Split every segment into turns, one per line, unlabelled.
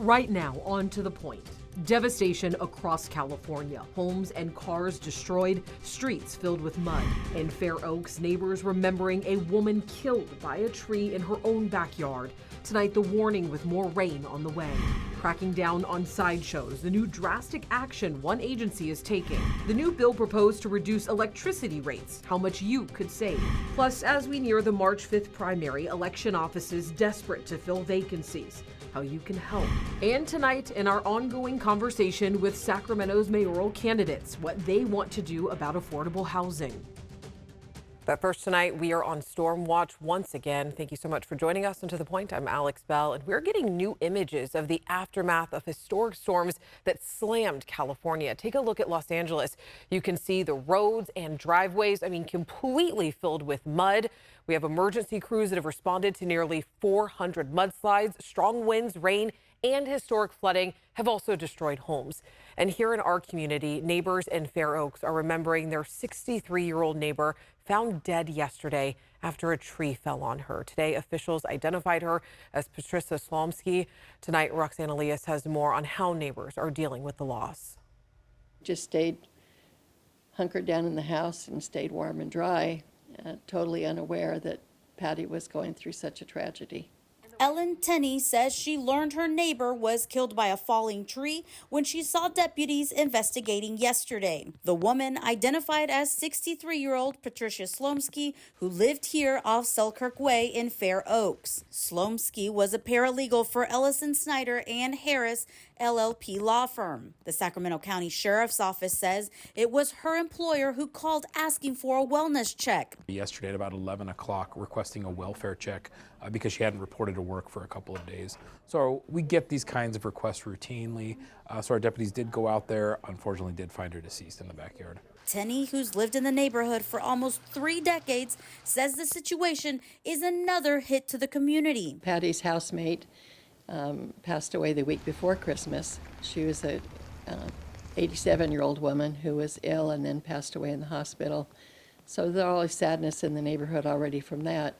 Right now, on to the point. Devastation across California. Homes and cars destroyed, streets filled with mud. In Fair Oaks, neighbors remembering a woman killed by a tree in her own backyard. Tonight, the warning with more rain on the way. Cracking down on sideshows, the new drastic action one agency is taking. The new bill proposed to reduce electricity rates, how much you could save. Plus, as we near the March 5th primary, election offices desperate to fill vacancies, how you can help. And tonight, in our ongoing conversation with Sacramento's mayoral candidates, what they want to do about affordable housing. But first tonight, we are on Storm Watch once again. Thank you so much for joining us. And to the point, I'm Alex Bell, and we're getting new images of the aftermath of historic storms that slammed California. Take a look at Los Angeles. You can see the roads and driveways, completely filled with mud. We have emergency crews that have responded to nearly 400 mudslides. Strong winds, rain, and historic flooding have also destroyed homes. And here in our community, neighbors in Fair Oaks are remembering their 63-year-old neighbor found dead yesterday after a tree fell on her. Today, officials identified her as Patricia Slomski. Tonight, Roxanne Elias has more on how neighbors are dealing with the loss.
Just stayed hunkered down in the house and stayed warm and dry, totally unaware that Patty was going through such a tragedy.
Ellen Tenney says she learned her neighbor was killed by a falling tree when she saw deputies investigating yesterday. The woman, identified as 63-year-old Patricia Slomski, who lived here off Selkirk Way in Fair Oaks. Slomski was a paralegal for Ellison Snyder and Harris LLP law firm. The Sacramento County Sheriff's Office says it was her employer who called asking for a wellness check.
Yesterday at about 11 o'clock requesting a welfare check because she hadn't reported to work for a couple of days. So we get these kinds of requests routinely. So our deputies did go out there, unfortunately did find her deceased in the backyard.
Tenney, who's lived in the neighborhood for almost 3 decades, says the situation is another hit to the community.
Patty's housemate passed away the week before Christmas. She was a 87-year-old woman who was ill and then passed away in the hospital. So there's always sadness in the neighborhood already from that.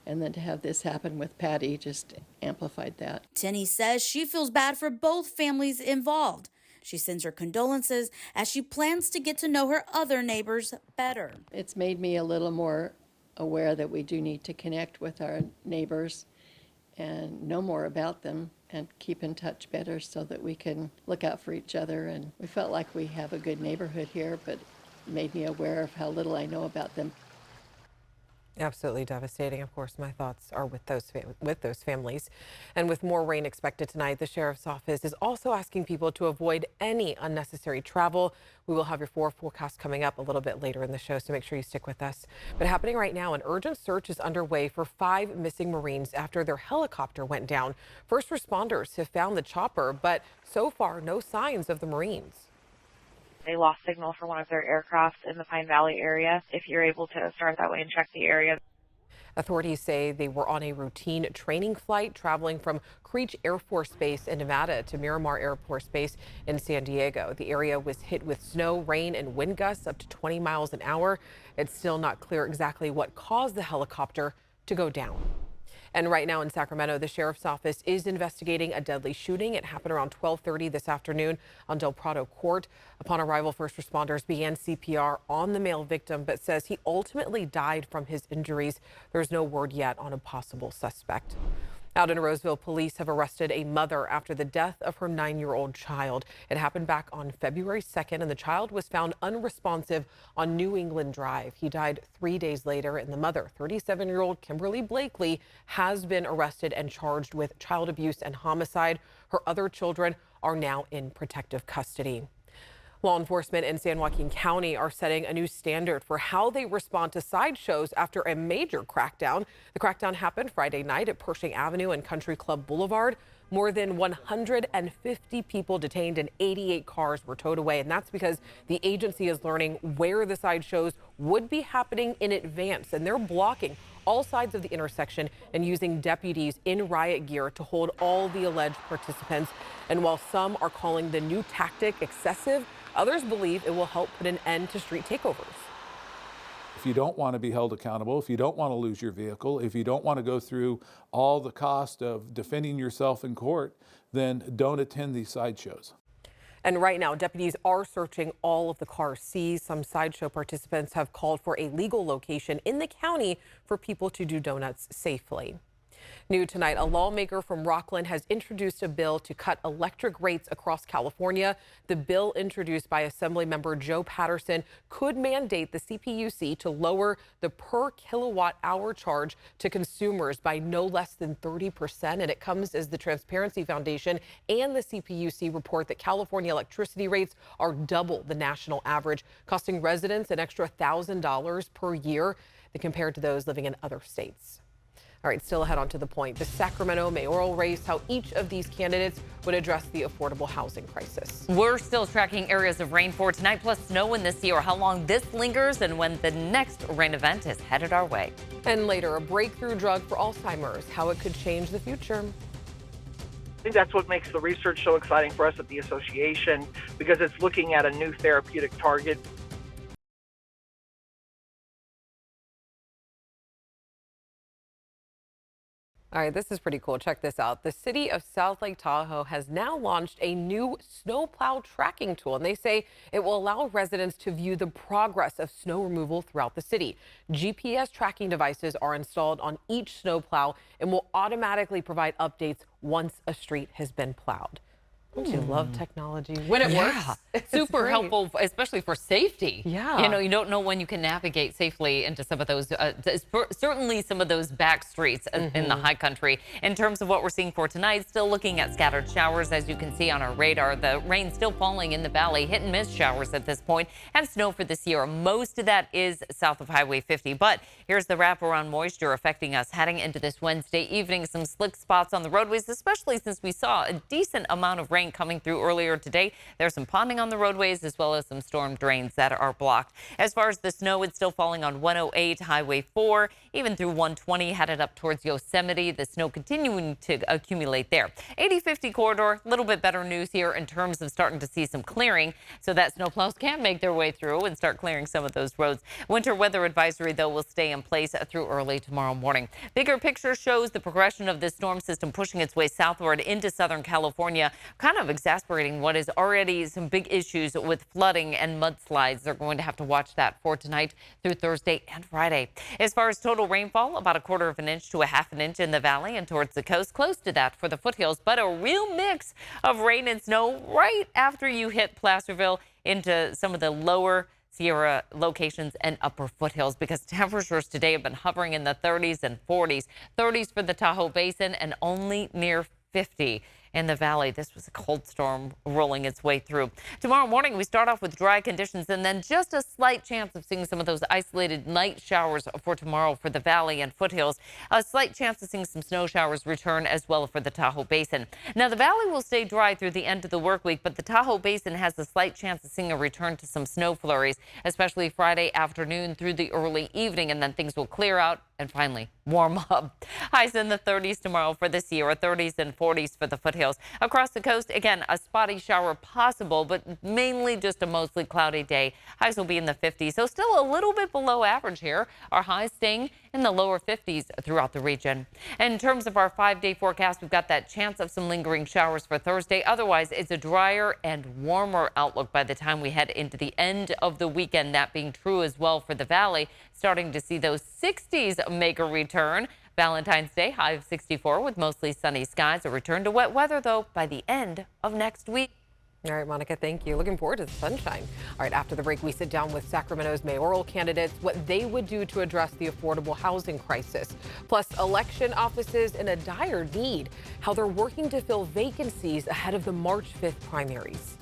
And then to have this happen with Patty just amplified that.
Tenney says she feels bad for both families involved. She sends her condolences as she plans to get to know her other neighbors better.
It's made me a little more aware that we do need to connect with our neighbors and know more about them and keep in touch better so that we can look out for each other. And we felt like we have a good neighborhood here, but it made me aware of how little I know about them.
Absolutely devastating. Of course, my thoughts are with those families. And with more rain expected tonight, the Sheriff's Office is also asking people to avoid any unnecessary travel. We will have your forecast coming up a little bit later in the show, so make sure you stick with us. But happening right now, an urgent search is underway for 5 missing Marines after their helicopter went down. First responders have found the chopper, but so far, no signs of the Marines.
They lost signal for one of their aircrafts in the Pine Valley area. If you're able to start that way and check the area.
Authorities say they were on a routine training flight traveling from Creech Air Force Base in Nevada to Miramar Air Force Base in San Diego. The area was hit with snow, rain, and wind gusts up to 20 miles an hour. It's still not clear exactly what caused the helicopter to go down. And right now in Sacramento, the Sheriff's Office is investigating a deadly shooting. It happened around 12:30 this afternoon on Del Prado Court. Upon arrival, first responders began CPR on the male victim, but says he ultimately died from his injuries. There's no word yet on a possible suspect. Out in Roseville, police have arrested a mother after the death of her 9-year-old child. It happened back on February 2nd, and the child was found unresponsive on New England Drive. He died 3 days later, and the mother, 37-year-old Kimberly Blakely, has been arrested and charged with child abuse and homicide. Her other children are now in protective custody. Law enforcement in San Joaquin County are setting a new standard for how they respond to sideshows after a major crackdown. The crackdown happened Friday night at Pershing Avenue and Country Club Boulevard. More than 150 people detained and 88 cars were towed away. And that's because the agency is learning where the sideshows would be happening in advance. And they're blocking all sides of the intersection and using deputies in riot gear to hold all the alleged participants. And while some are calling the new tactic excessive, others believe it will help put an end to street takeovers.
If
you don't want to be held accountable, if you don't want to lose your vehicle, if you don't want to go through all the cost of defending yourself in court, then don't attend these sideshows.
And right now, deputies are searching all of the cars seized. Some sideshow participants have called for a legal location in the county for people to do donuts safely. New tonight, a lawmaker from Rockland has introduced a bill to cut electric rates across California. The bill, introduced by Assemblymember Joe Patterson, could mandate the CPUC to lower the per kilowatt hour charge to consumers by no less than 30%. And it comes as the Transparency Foundation and the CPUC report that California electricity rates are double the national average, costing residents an extra $1,000 per year compared to those living in other states. All right, still ahead on to the point, the Sacramento mayoral race, how each of these candidates would address the affordable housing crisis.
We're still tracking areas of rain for tonight, plus snow in this year, how long this lingers, and when the next rain event is headed our way.
And later, a breakthrough drug for Alzheimer's, how it could change the future.
I think that's what makes the research so exciting for us at the association, because it's looking at a new therapeutic target.
All right, this is pretty cool. Check this out. The city of South Lake Tahoe has now launched a new snowplow tracking tool, and they say it will allow residents to view the progress of snow removal throughout the city. GPS tracking devices are installed on each snowplow and will automatically provide updates once a street has been plowed. Don't you love technology when it works? It's
Super
great.
helpful, especially for safety.
Yeah.
You know, you don't know when you can navigate safely into some of those, certainly some of those back streets in the high country. In terms of what we're seeing for tonight, still looking at scattered showers, as you can see on our radar. The rain still falling in the valley, hit and miss showers at this point, and snow for this year. Most of that is south of Highway 50, but here's the wraparound moisture affecting us heading into this Wednesday evening. Some slick spots on the roadways, especially since we saw a decent amount of rain coming through earlier today. There's some ponding on the roadways as well as some storm drains that are blocked. As far as the snow, it's still falling on 108, Highway 4, even through 120, headed up towards Yosemite. The snow continuing to accumulate there. 80-50 corridor, a little bit better news here in terms of starting to see some clearing so that snowplows can make their way through and start clearing some of those roads. Winter weather advisory, though, will stay in place through early tomorrow morning. Bigger picture shows the progression of this storm system pushing its way southward into Southern California, kind of exasperating what is already some big issues with flooding and mudslides. They're going to have to watch that for tonight through Thursday and Friday. As far as total rainfall, about 1/4 of an inch to 1/2 inch in the valley and towards the coast, close to that for the foothills, but a real mix of rain and snow right after you hit Placerville into some of the lower Sierra locations and upper foothills, because temperatures today have been hovering in the 30s and 40s. 30s for the Tahoe Basin and only near 50 in the valley. This was a cold storm rolling its way through. Tomorrow morning, we start off with dry conditions and then just a slight chance of seeing some of those isolated night showers for tomorrow for the valley and foothills. A slight chance of seeing some snow showers return as well for the Tahoe Basin. Now, the valley will stay dry through the end of the work week, but the Tahoe Basin has a slight chance of seeing a return to some snow flurries, especially Friday afternoon through the early evening, and then things will clear out and finally warm up. Highs in the 30s tomorrow for this year, 30s and 40s for the foothills. Across the coast, again, a spotty shower possible, but mainly just a mostly cloudy day. Highs will be in the 50s, so still a little bit below average here. Our highs staying in the lower 50s throughout the region. And in terms of our 5-day forecast, we've got that chance of some lingering showers for Thursday. Otherwise, it's a drier and warmer outlook by the time we head into the end of the weekend. That being true as well for the valley, starting to see those 60s make a return. Valentine's Day, high of 64 with mostly sunny skies. A return to wet weather, though, by the end of next week.
All right, Monica, thank you. Looking forward to the sunshine. All right, after the break, we sit down with Sacramento's mayoral candidates, what they would do to address the affordable housing crisis. Plus, election offices in a dire need, how they're working to fill vacancies ahead of the March 5th primaries.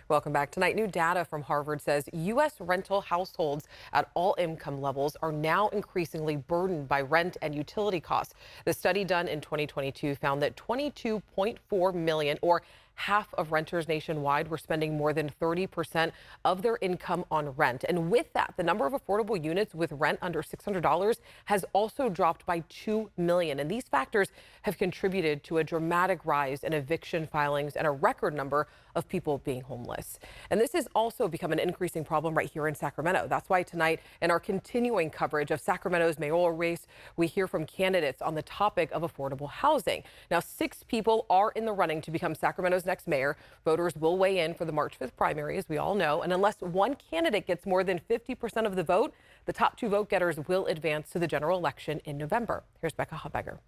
Welcome back. Tonight, new data from Harvard says U.S. rental households at all income levels are now increasingly burdened by rent and utility costs. The study done in 2022 found that 22.4 million, or half of renters nationwide were spending more than 30% of their income on rent. And with that, the number of affordable units with rent under $600 has also dropped by 2 million. And these factors have contributed to a dramatic rise in eviction filings and a record number of people being homeless. And this has also become an increasing problem right here in Sacramento. That's why tonight, in our continuing coverage of Sacramento's mayoral race, we hear from candidates on the topic of affordable housing. Now, 6 people are in the running to become Sacramento's next mayor. Voters will weigh in for the March 5th primary, as we all know. And unless one candidate gets more than 50% of the vote, the top 2 vote getters will advance to the general election in November. Here's Becca Hubegger.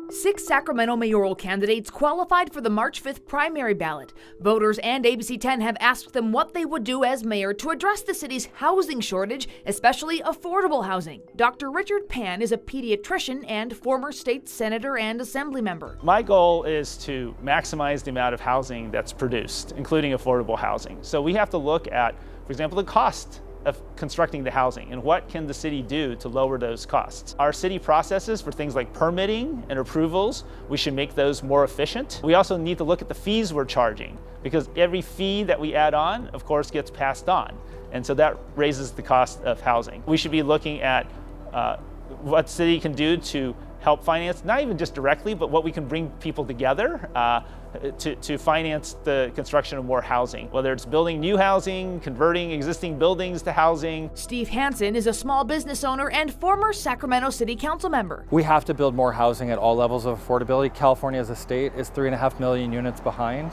6 Sacramento mayoral candidates qualified for the March 5th primary ballot. Voters and ABC 10 have asked them what they would do as mayor to address the city's housing shortage, especially affordable housing. Dr. Richard Pan is a pediatrician and former state senator and assembly member.
My goal is to maximize the amount of housing that's produced, including affordable housing. So we have to look at, for example, the cost of constructing the housing and what can the city do to lower those costs. Our city processes for things like permitting and approvals, we should make those more efficient. We also need to look at the fees we're charging, because every fee that we add on, of course, gets passed on. And so that raises the cost of housing. We should be looking at what city can do to help finance, not even just directly, but what we can bring people together to finance the construction of more housing, whether it's building new housing, converting existing buildings to housing.
Steve Hansen is a small business owner and former Sacramento City Council member.
We have to build more housing at all levels of affordability. California as a state is 3.5 million units behind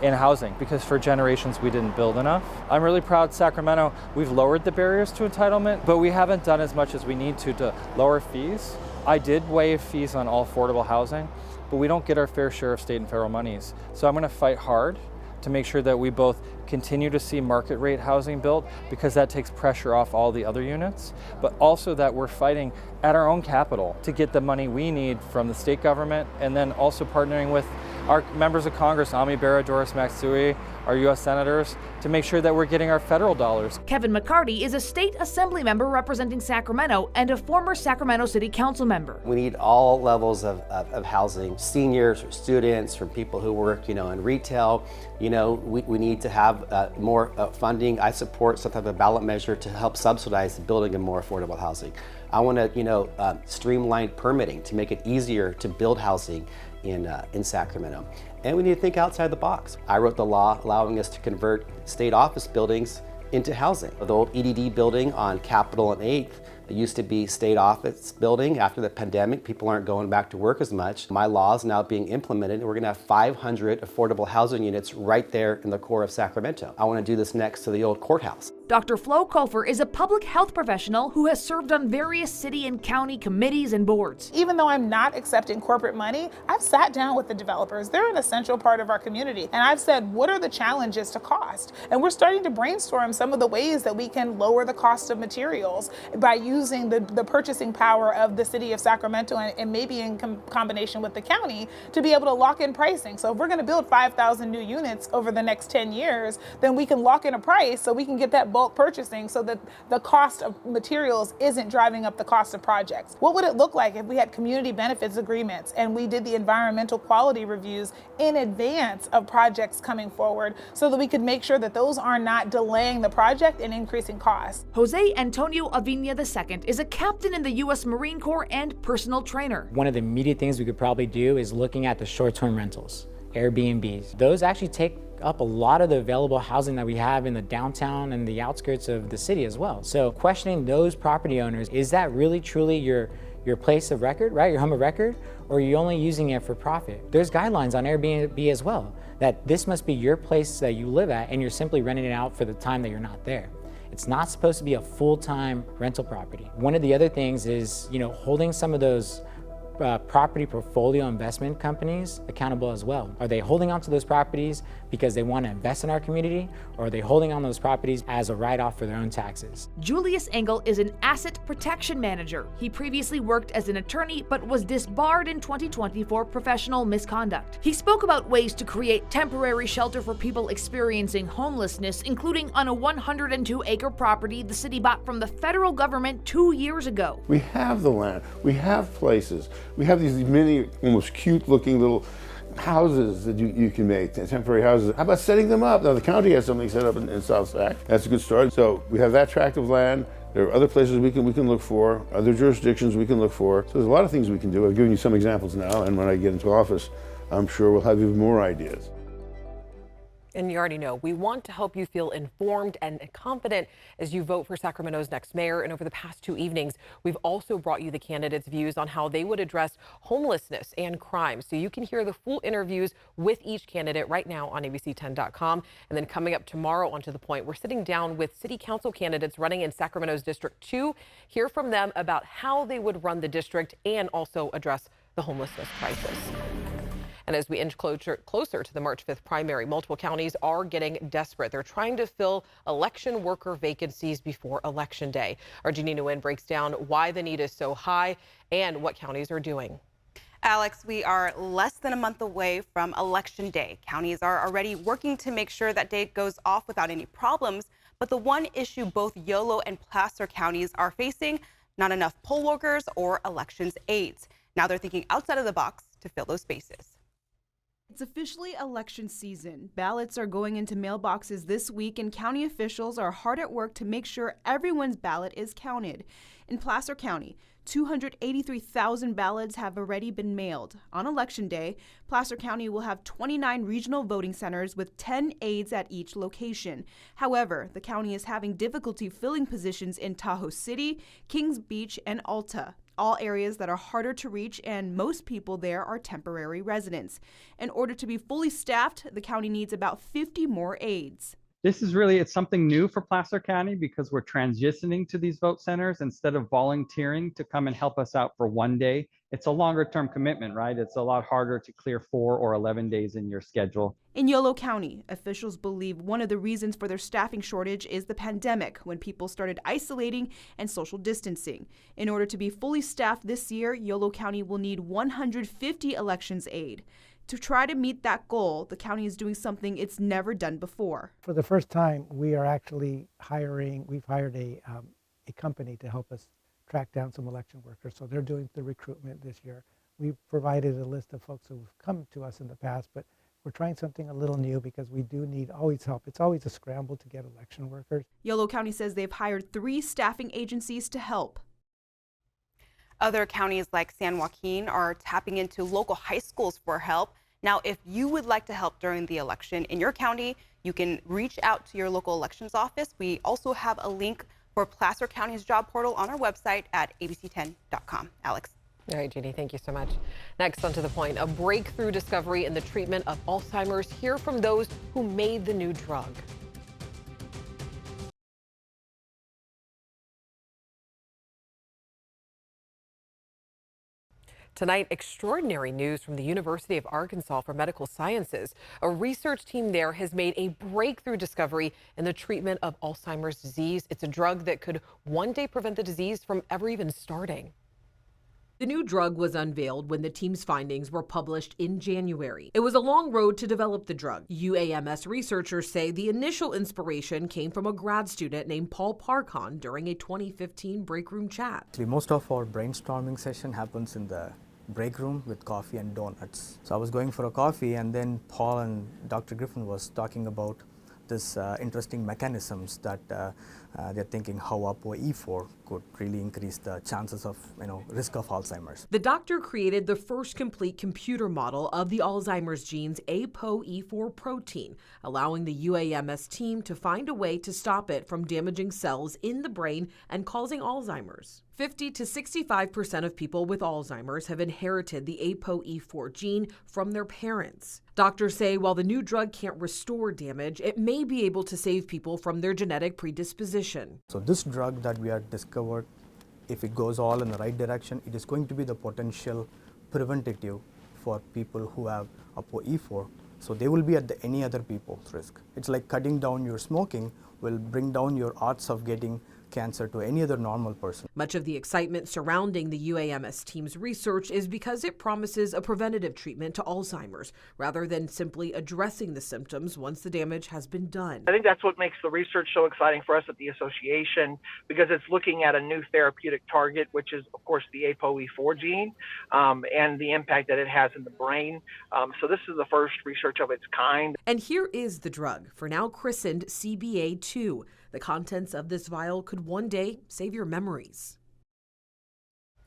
in housing because for generations we didn't build enough. I'm really proud Sacramento, we've lowered the barriers to entitlement, but we haven't done as much as we need to lower fees. I did waive fees on all affordable housing, but we don't get our fair share of state and federal monies. So I'm going to fight hard to make sure that we both continue to see market rate housing built, because that takes pressure off all the other units, but also that we're fighting at our own capital to get the money we need from the state government, and then also partnering with our members of Congress, Ami Bera, Doris Matsui, our U.S. senators, to make sure that we're getting our federal dollars.
Kevin McCarty is a state assembly member representing Sacramento and a former Sacramento City Council member.
We need all levels of housing, seniors or students, from people who work, in retail. We need to have more funding. I support some type of ballot measure to help subsidize the building of more affordable housing. I want to, streamline permitting to make it easier to build housing in Sacramento. And we need to think outside the box. I wrote the law allowing us to convert state office buildings into housing. The old EDD building on Capitol and 8th, it used to be state office building. After the pandemic, people aren't going back to work as much. My law is now being implemented, and we're gonna have 500 affordable housing units right there in the core of Sacramento. I wanna do this next to the old courthouse.
Dr. Flo Kofer is a public health professional who has served on various city and county committees and boards.
Even though I'm not accepting corporate money, I've sat down with the developers. They're an essential part of our community. And I've said, what are the challenges to cost? And we're starting to brainstorm some of the ways that we can lower the cost of materials by using the purchasing power of the city of Sacramento and maybe in combination with the county to be able to lock in pricing. So if we're gonna build 5,000 new units over the next 10 years, then we can lock in a price so we can get that bulk purchasing so that the cost of materials isn't driving up the cost of projects. What would it look like if we had community benefits agreements and we did the environmental quality reviews in advance of projects coming forward so that we could make sure that those are not delaying the project and increasing costs?
Jose Antonio Avina II is a captain in the U.S. Marine Corps and personal trainer.
One of the immediate things we could probably do is looking at the short-term rentals, Airbnbs. Those actually take up a lot of the available housing that we have in the downtown and the outskirts of the city as well. So questioning those property owners, is that really truly your place of record, right? Your home of record, or are you only using it for profit? There's guidelines on Airbnb as well, that this must be your place that you live at and you're simply renting it out for the time that you're not there. It's not supposed to be a full-time rental property. One of the other things is, holding some of those property portfolio investment companies accountable as well. Are they holding on to those properties because they want to invest in our community, or are they holding on those properties as a write-off for their own taxes?
Julius Engel is an asset protection manager. He previously worked as an attorney but was disbarred in 2020 for professional misconduct. He spoke about ways to create temporary shelter for people experiencing homelessness, including on a 102-acre property the city bought from the federal government 2 years ago.
We have the land, we have places, we have these many almost cute looking little houses that you can make, temporary houses. How about setting them up? Now the county has something set up in South Sac. That's a good start. So we have that tract of land. There are other places we can look for, other jurisdictions we can look for. So there's a lot of things we can do. I've given you some examples now, and when I get into office, I'm sure we'll have even more ideas.
And you already know, we want to help you feel informed and confident as you vote for Sacramento's next mayor. And over the past 2 evenings, we've also brought you the candidates' views on how they would address homelessness and crime. So you can hear the full interviews with each candidate right now on abc10.com. And then coming up tomorrow on To The Point, we're sitting down with city council candidates running in Sacramento's District 2, hear from them about how they would run the district and also address the homelessness crisis. And as we inch closer to the March 5th primary, multiple counties are getting desperate. They're trying to fill election worker vacancies before Election Day. Our Jeannie Nguyen breaks down why the need is so high and what counties are doing.
Alex, we are less than a month away from Election Day. Counties are already working to make sure that date goes off without any problems. But the one issue both Yolo and Placer counties are facing, not enough poll workers or elections aides. Now they're thinking outside of the box to fill those spaces.
It's officially election season. Ballots are going into mailboxes this week, and county officials are hard at work to make sure everyone's ballot is counted. In Placer County, 283,000 ballots have already been mailed. On Election Day, Placer County will have 29 regional voting centers with 10 aides at each location. However, the county is having difficulty filling positions in Tahoe City, Kings Beach, and Alta, all areas that are harder to reach, and most people there are temporary residents. In order to be fully staffed, the county needs about 50 more aides.
This is really, it's something new for Placer County because we're transitioning to these vote centers instead of volunteering to come and help us out for one day. It's a longer term commitment, right? It's a lot harder to clear 4 or 11 days in your schedule.
In Yolo County, officials believe one of the reasons for their staffing shortage is the pandemic, when people started isolating and social distancing. In order to be fully staffed this year, Yolo County will need 150 elections aide. To try to meet that goal, the county is doing something it's never done before.
For the first time, we are actually we've hired a company to help us track down some election workers. So they're doing the recruitment this year. We've provided a list of folks who've come to us in the past, but we're trying something a little new because we do need always help. It's always a scramble to get election workers.
Yolo County says they've hired 3 staffing agencies to help.
Other counties like San Joaquin are tapping into local high schools for help. Now, if you would like to help during the election in your county, you can reach out to your local elections office. We also have a link for Placer County's job portal on our website at abc10.com. Alex.
All right, Jeannie, thank you so much. Next, on To The Point, a breakthrough discovery in the treatment of Alzheimer's. Hear from those who made the new drug. Tonight, extraordinary news from the University of Arkansas for Medical Sciences. A research team there has made a breakthrough discovery in the treatment of Alzheimer's disease. It's a drug that could one day prevent the disease from ever even starting.
The new drug was unveiled when the team's findings were published in January. It was a long road to develop the drug. UAMS researchers say the initial inspiration came from a grad student named Paul Parkon during a 2015 break room chat.
Most of our brainstorming session happens in the break room with coffee and donuts. So I was going for a coffee, and then Paul and Dr. Griffin was talking about this interesting mechanisms that they're thinking how ApoE4 could really increase the chances of risk of Alzheimer's.
The doctor created the first complete computer model of the Alzheimer's gene's ApoE4 protein, allowing the UAMS team to find a way to stop it from damaging cells in the brain and causing Alzheimer's. 50 to 65% of people with Alzheimer's have inherited the ApoE4 gene from their parents. Doctors say while the new drug can't restore damage, it may be able to save people from their genetic predisposition.
So this drug that we have discovered, if it goes all in the right direction, it is going to be the potential preventative for people who have ApoE4. So they will be at any other people's risk. It's like cutting down your smoking will bring down your odds of getting cancer to any other normal person.
Much of the excitement surrounding the UAMS team's research is because it promises a preventative treatment to Alzheimer's, rather than simply addressing the symptoms once the damage has been done.
I think that's what makes the research so exciting for us at the association, because it's looking at a new therapeutic target, which is, of course, the ApoE4 gene, and the impact that it has in the brain. So this is the first research of its kind.
And here is the drug, for now christened CBA2. The contents of this vial could one day save your memories.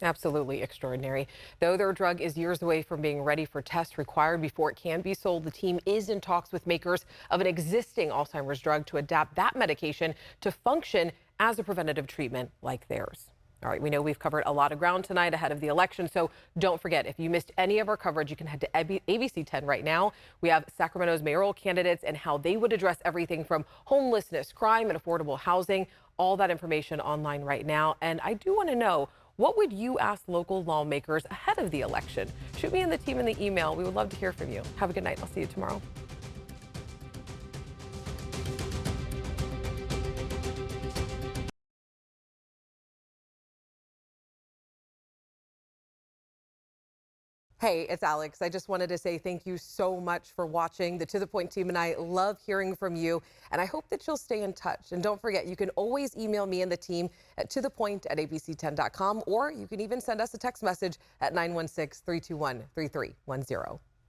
Absolutely extraordinary. Though their drug is years away from being ready for tests required before it can be sold, the team is in talks with makers of an existing Alzheimer's drug to adapt that medication to function as a preventative treatment like theirs. All right, we know we've covered a lot of ground tonight ahead of the election, so don't forget, if you missed any of our coverage, you can head to ABC 10 right now. We have Sacramento's mayoral candidates and how they would address everything from homelessness, crime, and affordable housing. All that information online right now. And I do want to know, what would you ask local lawmakers ahead of the election? Shoot me and the team in the email. We would love to hear from you. Have a good night. I'll see you tomorrow. Hey, it's Alex. I just wanted to say thank you so much for watching. The To The Point team and I love hearing from you, and I hope that you'll stay in touch. And don't forget, you can always email me and the team at tothepoint@abc10.com, or you can even send us a text message at 916-321-3310.